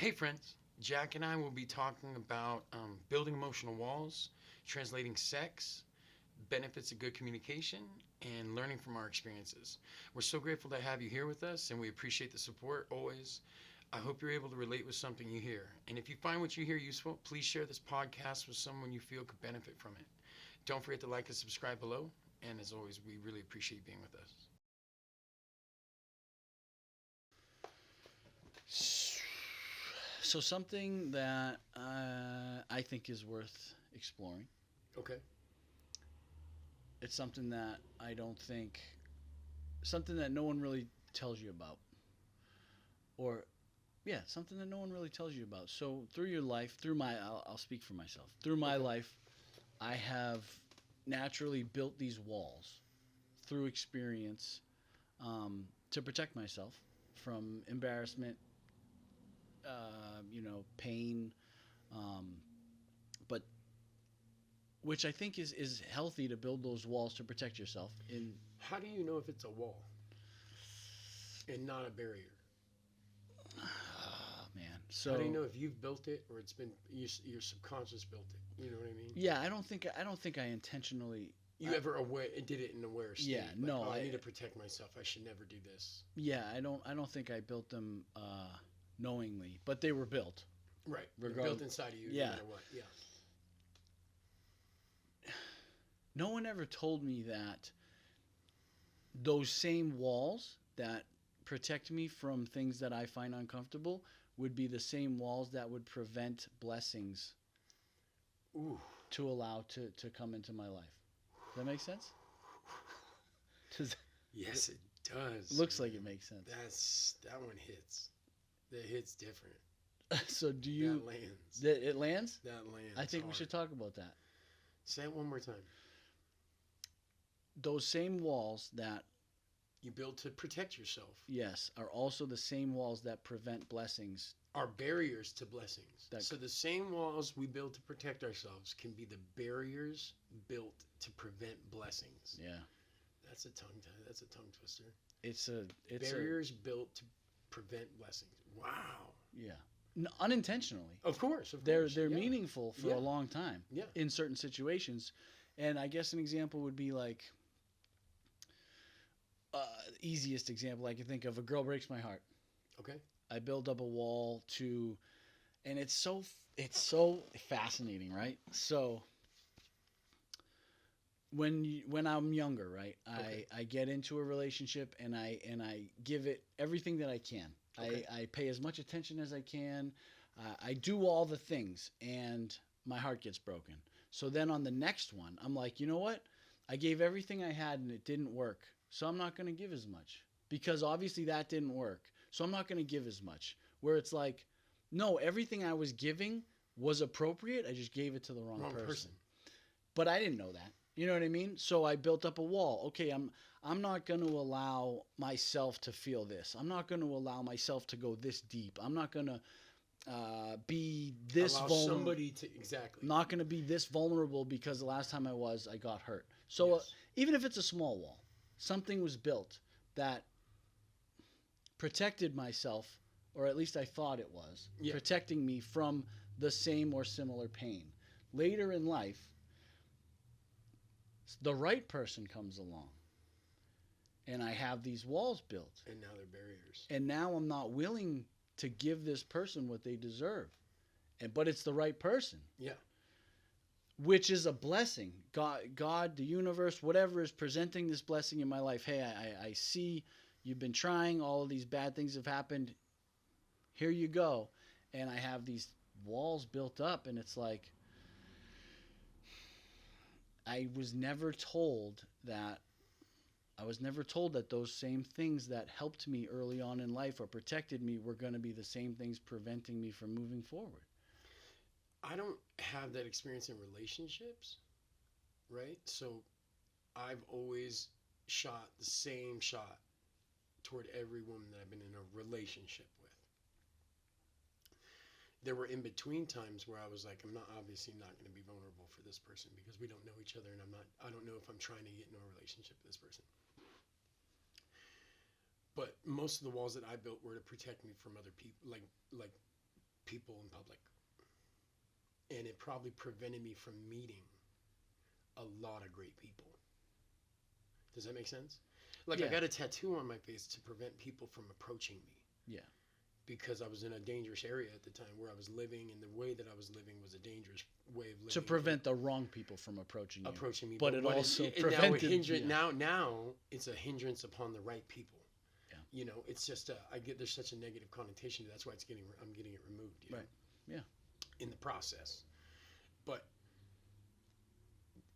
Hey, friends. Jack and I will be talking about building emotional walls, translating sex, benefits of good communication, and learning from our experiences. We're so grateful to have you here with us, and we appreciate the support always. I hope you're able to relate with something you hear. And if you find what you hear useful, please share this podcast with someone you feel could benefit from it. Don't forget to like and subscribe below. And as always, we really appreciate being with us. So something that I think is worth exploring. Okay. It's something that I don't think, something that no one really tells you about, or yeah, something that no one really tells you about. So through your life, I'll speak for myself. Through my Okay. life, I have naturally built these walls through experience to protect myself from embarrassment, pain, um, but which I think is healthy to build those walls to protect yourself. In How do you know if it's a wall and not a barrier? man, How do you so know if you've built it or it's been your subconscious built it? You know what I mean? yeah, I don't think I intentionally. You ever aware did it in aware state? Yeah, Like, no, oh, I need to protect myself. I should never do this. yeah, I don't think I built them knowingly, but they were built. Right. They're Regard, built inside of you, yeah. no matter what. Yeah. No one ever told me that those same walls that protect me from things that I find uncomfortable would be the same walls that would prevent blessings Ooh. to allow to come into my life. Does that make sense? Does, Yes, it does. looks man. like it makes sense. That one hits. That hits different. So do you? That lands. It lands. That lands. I think we hard. should talk about that. Say it one more time. Those same walls that, You build to protect yourself. yes, are also the same walls that prevent blessings. Are barriers to blessings. That- So the same walls we build to protect ourselves can be the barriers built to prevent blessings. Yeah, That's a That's a tongue twister. it's Barriers built to prevent blessings. Wow. yeah, unintentionally. Of course. They're Yeah. meaningful for Yeah. a long time Yeah. in certain situations, and I guess an example would be like easiest example I can think of: a girl breaks my heart. Okay. I build up a wall to, and it's so fascinating, right? So when I'm younger, right, Okay. I get into a relationship and I give it everything that I can. Okay. I pay as much attention as I can. I do all the things, and my heart gets broken. So then on the next one, I'm like, you know what? I gave everything I had and it didn't work. So I'm not going to give as much because obviously that didn't work. So I'm not going to give as much. Where it's like, no, everything I was giving was appropriate. I just gave it to the wrong person. But I didn't know that. You know what I mean? So I built up a wall. Okay, I'm not going to allow myself to feel this. I'm not going to allow myself to go this deep. I'm not going to be this Allow vulnerable. somebody to exactly. Not going to be this vulnerable because the last time I got hurt. So Yes. even if it's a small wall, something was built that protected myself, or at least I thought it was, Yeah. protecting me from the same or similar pain. Later in life, the right person comes along, and I have these walls built. And now they're barriers. And now I'm not willing to give this person what they deserve. But it's the right person. Yeah. Which is a blessing. God, the universe, whatever is presenting this blessing in my life. Hey, I see you've been trying. All of these bad things have happened. Here you go. And I have these walls built up, and it's like I was never told that those same things that helped me early on in life or protected me were going to be the same things preventing me from moving forward. I don't have that experience in relationships, right? So I've always shot the same shot toward every woman that I've been in a relationship with. There were in between times where I was like, I'm obviously not going to be vulnerable for this person because we don't know each other, and I don't know if I'm trying to get into a relationship with this person. But most of the walls that I built were to protect me from other people, like people in public. And it probably prevented me from meeting a lot of great people. Does that make sense? Like, I Yeah. got a tattoo on my face to prevent people from approaching me. Yeah. Because I was in a dangerous area at the time where I was living, and the way that I was living was a dangerous way of living. To prevent the wrong people from approaching you. me. But it what also and prevented. now it's a hindrance upon the right people. Yeah. You know, it's just there's such a negative connotation. That's why I'm getting it removed. You know, Right. Yeah. in the process, but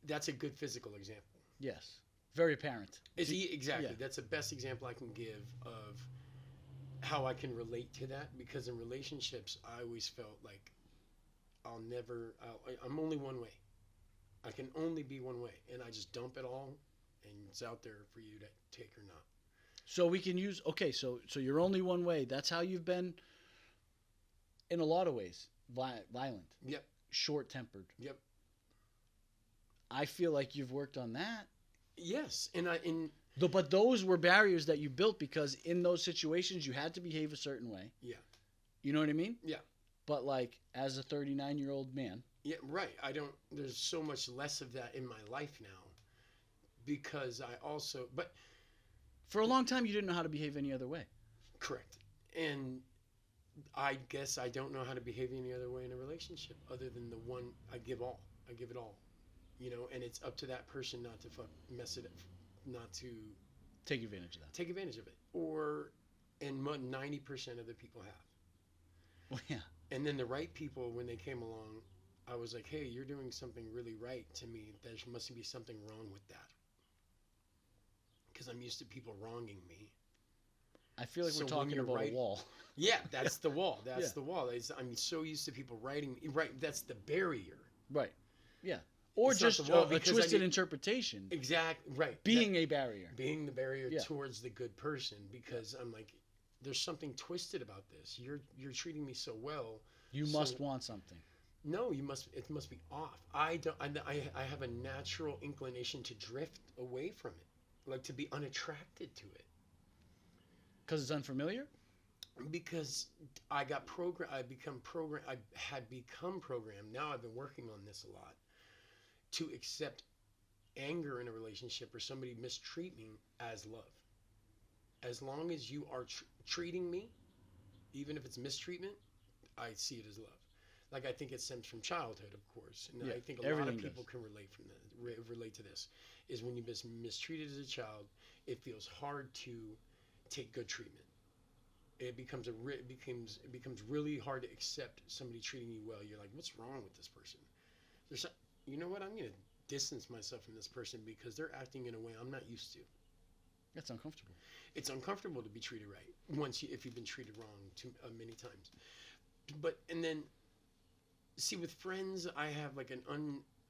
that's a good physical example. Yes. Very apparent. Exactly. Yeah. That's the best example I can give of how I can relate to that, because in relationships, I always felt like I'm only one way. I can only be one way, and I just dump it all, and it's out there for you to take or not. So we can use, okay, so you're only one way. That's how you've been in a lot of ways. Violent. Yep. Short-tempered. Yep. I feel like you've worked on that. Yes, But those were barriers that you built because in those situations you had to behave a certain way. Yeah. You know what I mean? Yeah. But like as a 39-year-old man. Yeah, right. There's so much less of that in my life now, because but For a long time you didn't know how to behave any other way. correct. And I guess I don't know how to behave any other way in a relationship other than the one I give it all. You know, and it's up to that person not to mess it up, not to Take advantage of that. take advantage of it. And 90% of the people have. Well, yeah. And then the right people, when they came along, I was like, hey, you're doing something really right to me. There must be something wrong with that. Because I'm used to people wronging me. I feel like So we're when talking you're about right- a wall. Yeah, that's the wall. That's Yeah. the wall. I'm so used to people writing. Right, that's the barrier. Right. Yeah. Or It's not just the wall a because twisted interpretation. Exactly. Right. Being a barrier. Being the barrier Yeah. towards the good person, because I'm like, there's something twisted about this. You're treating me so well. You So- must want something. No, it must be off. I have a natural inclination to drift away from it, like to be unattracted to it, Because it's unfamiliar? because I had become programmed. Now I've been working on this a lot, to accept anger in a relationship or somebody mistreat me as love. As long as you are treating me, even if it's mistreatment, I see it as love. Like, I think it stems from childhood, of course, and Yeah, I think a lot of everything people does. can relate to this. Is when you've been mistreated as a child, it feels hard to take good treatment. It becomes really hard to accept somebody treating you well. You're like, what's wrong with this person? You know what? I'm going to distance myself from this person because they're acting in a way I'm not used to. That's uncomfortable. It's uncomfortable to be treated right if you've been treated wrong many times. And then, see, with friends, I have like an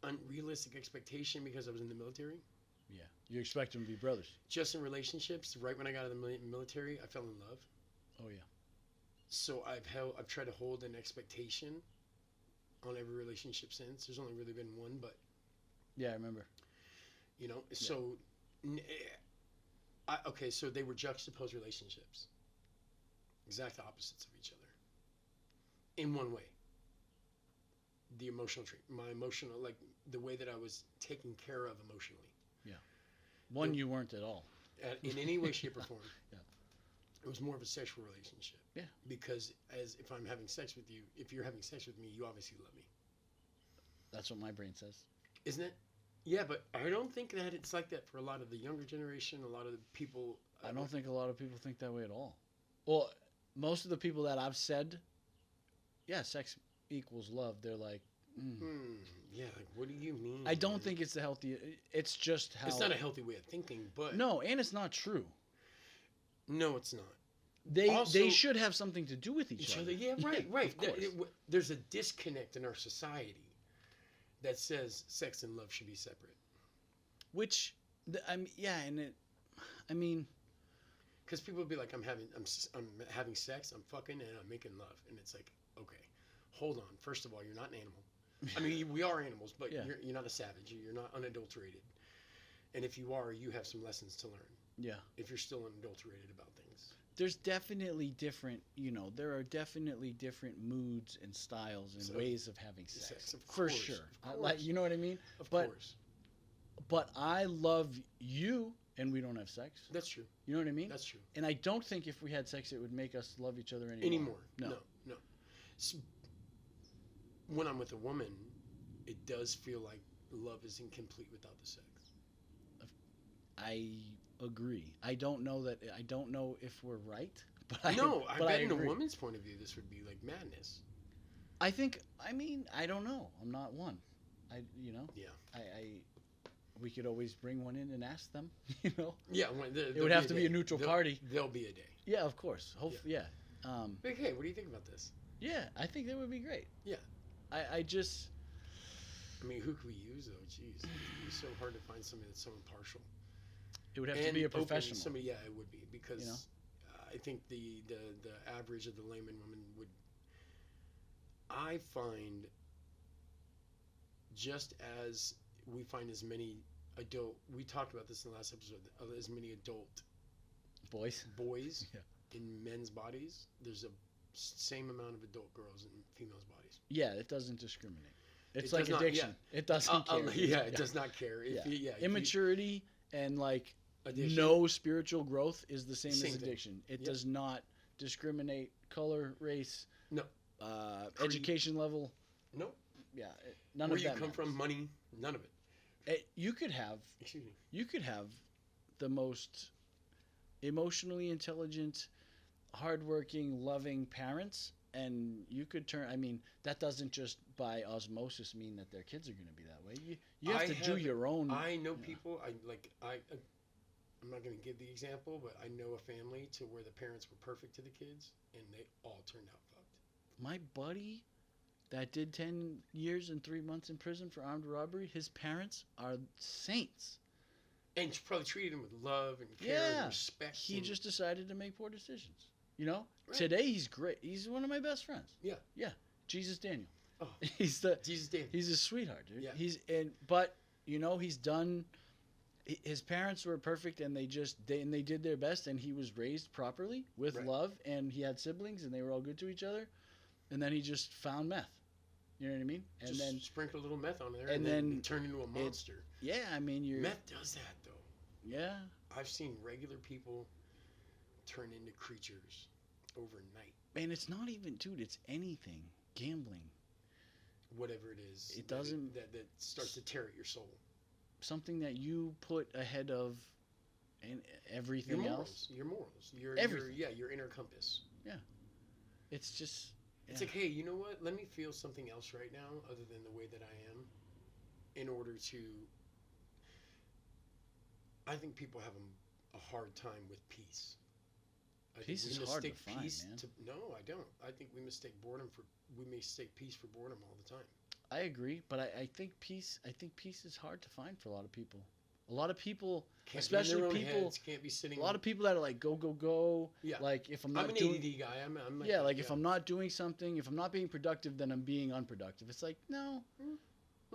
unrealistic expectation because I was in the military. Yeah. You expect them to be brothers. Just in relationships, right when I got out of the military, I fell in love. Oh, yeah. So I've tried to hold an expectation on every relationship since. There's only really been one, but Yeah, I remember. you know, so so they were juxtaposed relationships, exact opposites of each other, in one way. The like the way that I was taken care of emotionally, One, you weren't at all. in any way, shape, or form. Yeah. It was more of a sexual relationship. Yeah. Because if I'm having sex with you, if you're having sex with me, you obviously love me. That's what my brain says. Isn't it? Yeah, but I don't think that it's like that for a lot of the younger generation. A lot of the people. I don't think a lot of people think that way at all. Well, most of the people that I've said, yeah, sex equals love, they're like, Yeah, like, what do you mean? I don't man? think it's the healthy. It's just how. It's not a healthy way of thinking, but No, and it's not true. no, it's not. They Also- should have something to do with each other. Yeah, right, right. Of course. There's a disconnect in our society that says sex and love should be separate. Which, yeah, and I mean, Because people would be like, I'm having sex, I'm fucking, and I'm making love, and it's like, okay, hold on. First of all, you're not an animal. I mean, we are animals, but Yeah. you're not a savage. You're not unadulterated. And if you are, you have some lessons to learn. yeah. If you're still unadulterated about things. there's definitely different, there are definitely different moods and styles and So, ways of having sex. sex, of For course, sure. of Like, course. you know what I mean? Of But- course. But I love you and we don't have sex. That's true. You know what I mean? That's true. And I don't think if we had sex it would make us love each other anymore. Anymore. No. No. S when I'm with a woman, it does feel like love is incomplete without the sex. I agree. I don't know if we're right, but I I but bet in a agree. woman's point of view, this would be like madness. I don't know. I'm not one. Yeah. We could always bring one in and ask them, Yeah. It would have to be a neutral party. There'll be a day. Yeah, of course. Hopefully, yeah. Like, hey, what do you think about this? Yeah, I think that would be great. Yeah. I just, I mean, who could we use though? Jeez, it'd be so hard to find somebody that's so impartial. it would have to be a open, professional. Somebody, yeah, it would be because I think the average of the layman woman would. I find just as we find as many adult. We talked about this in the last episode. As many adult Boys. boys Yeah. in men's bodies, there's a same amount of adult girls in females' bodies. Yeah, it doesn't discriminate. It's It like does not- addiction. It doesn't care. Yeah, it does not care. If Yeah. you, if Immaturity and like addiction, no spiritual growth is the same Same as thing. addiction. It Yep. does not discriminate color, race, No. Creed. education level. No. Yeah, none Where of you that come matters. from, money, none of it. You could have Excuse me. the most emotionally intelligent, hardworking, loving parents, and you could turn. I mean, that doesn't just by osmosis mean that their kids are going to be that way. You have I to do have- your own. I know yeah. people. I'm not going to give the example, but I know a family to where the parents were perfect to the kids, and they all turned out fucked. My buddy that did 10 years and 3 months in prison for armed robbery, his parents are saints. And she probably treated him with love and care Yeah. and respect. He and- just decided to make poor decisions. Right. Today he's great. He's one of my best friends. Yeah. Yeah. Jesus Daniel. Oh. He's the Jesus damn. he's a sweetheart, dude. Yeah. But he's done. His parents were perfect, and they did their best, and he was raised properly with Right. love, and he had siblings, and they were all good to each other, and then he just found meth. You know what I mean? And Just then sprinkle a little meth on there, and and then then it turned into a monster. yeah, I mean Meth does that though. yeah. I've seen regular people turn into creatures overnight. And it's not even, dude. It's anything. Gambling, Whatever it is, It doesn't- that starts to tear at your soul. something that you put ahead of, and everything Your else. morals, your Everything. your inner compass. It's just. It's Yeah. like, hey, you know what? Let me feel something else right now, other than the way that I am, in order to. I think people have a hard time with peace. I think Peace we is hard to mistake find, peace man. No, I don't. I think we mistake peace for boredom all the time. I agree, but I think peace. I think peace is hard to find for a lot of people. A lot of people, Can't especially be in their own people. heads, can't be sitting. A lot of people that are like go go go. Yeah. Like if I'm I'm not an doing. ADD guy. I'm like Yeah, that, like if I'm not doing something, if I'm not being productive, then I'm being unproductive. It's like no, no.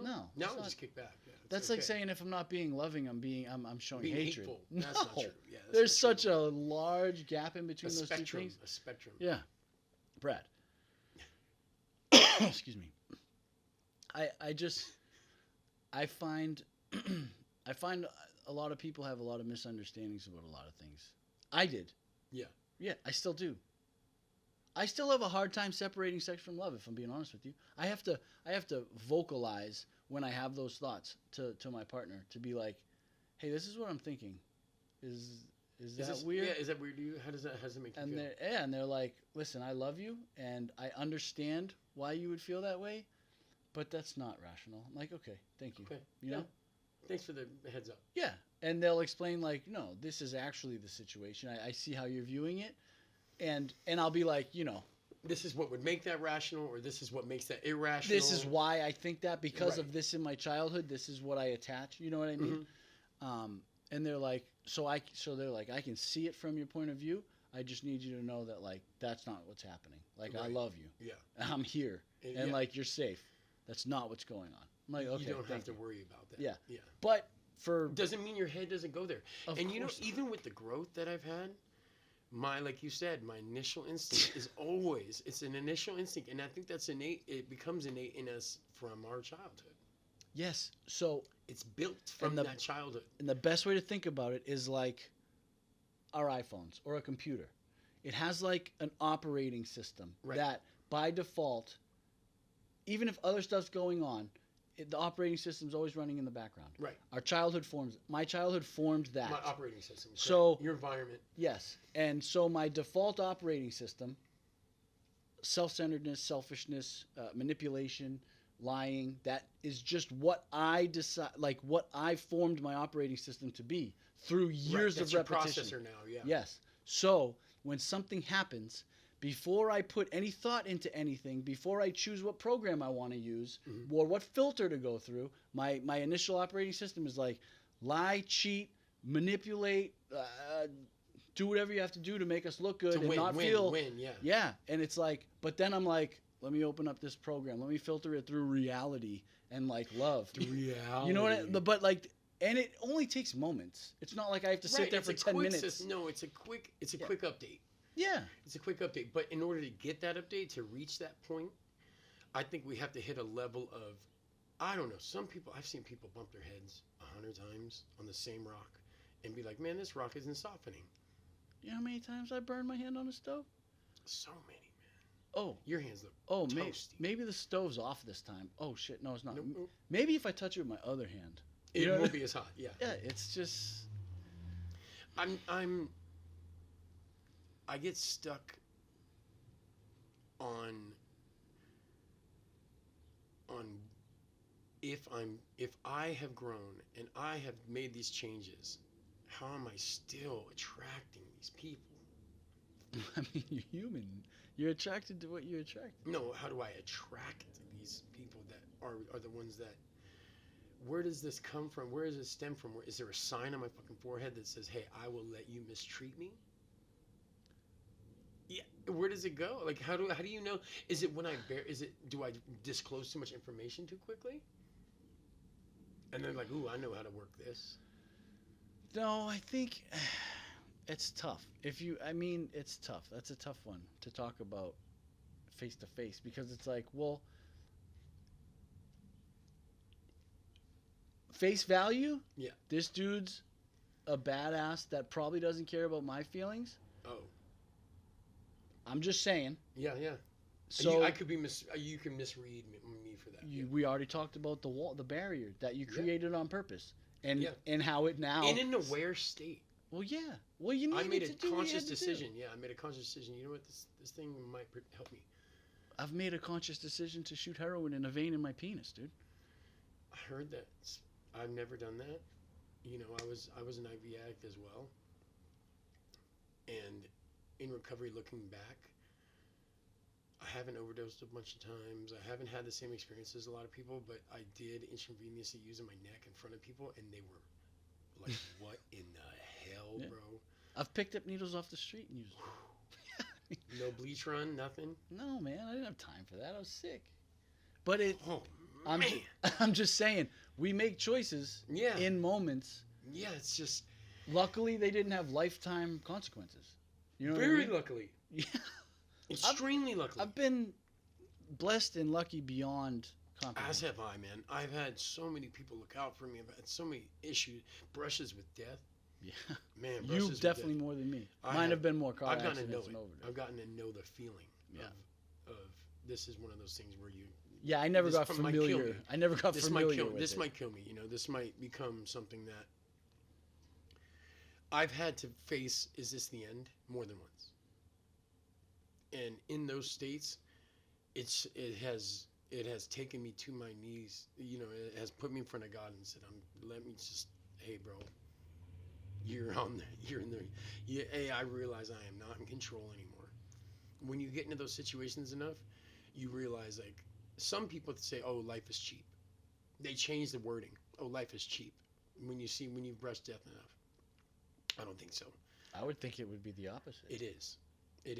Now it's I not- just kick back. Yeah, it's That's like okay. saying if I'm not being loving, I'm showing being hatred. hateful. No, That's not true. Yeah, that's there's not such true. a large gap in between a those spectrum. two things. A spectrum. Yeah, Brad. Excuse me. I find I find a lot of people have a lot of misunderstandings about a lot of things. I did. Yeah. Yeah, I still do. I still have a hard time separating sex from love, if I'm being honest with you. I have to vocalize when I have those thoughts to my partner to be like, hey, this is what I'm thinking. Is that this, weird? Yeah, is that weird to you? How does that make you And feel? they're like, listen, I love you and I understand why you would feel that way, but that's not rational. I'm like, okay, thank you. Okay. You know? Yeah. Thanks for the heads up. Yeah. And they'll explain like, no, this is actually the situation. I see how you're viewing it. And I'll be like, This is what would make that rational, or this is what makes that irrational. this is why I think that because Right. of this in my childhood. This is what I attach. You know what I mean? And they're like, they're like, I can see it from your point of view. I just need you to know that like that's not what's happening. Like I Right. love you. Yeah. I'm here, and yeah. like you're safe. That's not what's going on. I'm like, okay, you don't have thank to you. worry about that. Yeah. Yeah. But for Doesn't mean your head doesn't go there. of And course not. even with the growth that I've had, like you said, my initial instinct is always, it's an initial instinct. And I think that's innate. It becomes innate in us from our childhood. Yes. So, It's built from that childhood. and the best way to think about it is like our iPhones or a computer. It has like an operating system Right. that by default, even if other stuff's going on, the operating system's always running in the background. Right. My childhood formed that. My operating system. So- correct. Your environment. Yes. And so my default operating system, self-centeredness, selfishness, manipulation, lying, that is just what I decide, like what I formed my operating system to be through years That's of your repetition. processor now, yeah. Yes. So when something happens, before I put any thought into anything, before I choose what program I want to use Mhm. or what filter to go through, my initial operating system is like lie, cheat, manipulate, do whatever you have to do to make us look good To and win, not win, feel. win, yeah. Yeah, and it's like, but then I'm like, let me open up this program. Let me filter it through reality and like love. The reality. You know what? But like, and it only takes moments. It's not like I have to sit there it's for a 10 quick minutes. No, it's a quick Yeah. quick update. Yeah. It's a quick update. But in order to get that update, to reach that point, I think we have to hit a level of, I don't know, I've seen people bump their heads 100 times on the same rock and be like, man, this rock isn't softening. You know how many times I burned my hand on a stove? So many, man. Oh, Your hands look maybe toasty. the stove's off this time. Oh shit, no, it's not. Nope, nope. Maybe if I touch it with my other hand. It You know won't what- be as hot, yeah. Yeah, it's just. I get stuck on if I have grown and I have made these changes, how am I still attracting these people? I mean, you're human. You're attracted to what you're attracted. No, how do I attract these people that are the ones that, where does this come from? Where does it stem from? Is there a sign on my fucking forehead that says, hey, I will let you mistreat me? Yeah, where does it go? Like, how do you know? Is it when do I disclose too much information too quickly? And then like, ooh, I know how to work this. No, I think it's tough. It's tough. That's a tough one to talk about face to face because it's like, well, face value. Yeah. This dude's a badass that probably doesn't care about my feelings. Oh, I'm just saying. yeah, yeah. So I could be you can misread me for that. Yeah. we already talked about the wall, the barrier that you created on purpose, and Yeah. and how it now. In an aware state. Well, yeah. Well, you I needed made a to do what you conscious had to do. decision. Yeah, I made a conscious decision. You know what? This thing might help me. I've made a conscious decision to shoot heroin in a vein in my penis, dude. I heard that. I've never done that. You know, I was an IV addict as well. And in recovery, looking back, I haven't overdosed a bunch of times. I haven't had the same experience as a lot of people, but I did intravenously use in my neck in front of people, and they were like, "What in the hell, Yeah. bro?" I've picked up needles off the street and used them. No bleach run, nothing. No, man, I didn't have time for that. I was sick. But Oh I'm, man, I'm just saying, we make choices yeah, in moments. yeah. It's just Luckily, they didn't have lifetime consequences. You know very what I mean? luckily, Yeah. extremely luckily. I've been blessed and lucky beyond As comprehension. have I, man. I've had so many people look out for me. I've had so many issues, brushes with death. Yeah. Man, brushes You with definitely death. more than me. I Mine have- have been more car I've gotten to know accidents it. and overdose. I've gotten to know the feeling Yeah. of this is one of those things where you Yeah, I never This got might kill familiar. me. I never got this might familiar kill with this it. might kill me. You know, this might become something that I've had to face. Is this the end? More than once. And in those states, it has taken me to my knees. You know, it has put me in front of God and said, let me just, hey, bro, you're in there. Yeah, hey, I realize I am not in control anymore. When you get into those situations enough, you realize, like, some people say, oh, life is cheap. They change the wording. Oh, life is cheap. When you've brushed death enough. I don't think so. I would think it would be the opposite. It is. It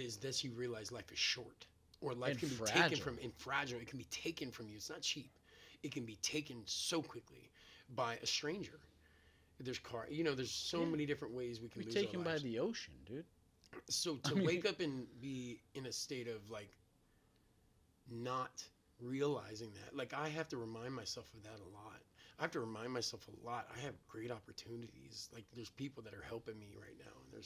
is that you realize life is short. Or life And can be fragile. taken from, and fragile. It can be taken from you. It's not cheap. It can be taken so quickly by a stranger. There's there's so Yeah. many different ways we can We're lose taken our by lives. the ocean, dude. So to wake up and be in a state of like not realizing that, like I have to remind myself of that a lot. I have to remind myself a lot. I have great opportunities. Like there's people that are helping me right now, and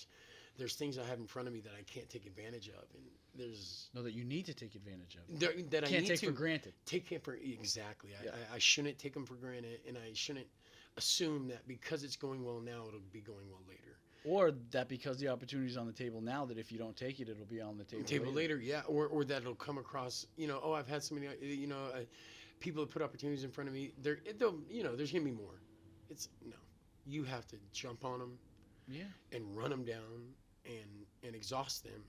there's things I have in front of me that I can't take advantage of, and there's No, that you need to take advantage of. that I Can't need take to for granted. take it for exactly. Yeah. I shouldn't take them for granted, and I shouldn't assume that because it's going well now, it'll be going well later. Or that because the opportunity's on the table now, that if you don't take it, it'll be on the table, Later, yeah, or that it'll come across. Oh, I've had so many. People that put opportunities in front of me. They'll, there's gonna be more. It's no, you have to jump on them Yeah. and run them down and exhaust them.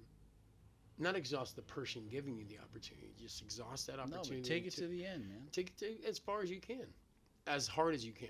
Not exhaust the person giving you the opportunity. Just exhaust that No, opportunity. but take it to the end, man. take it to as far as you can, as hard as you can.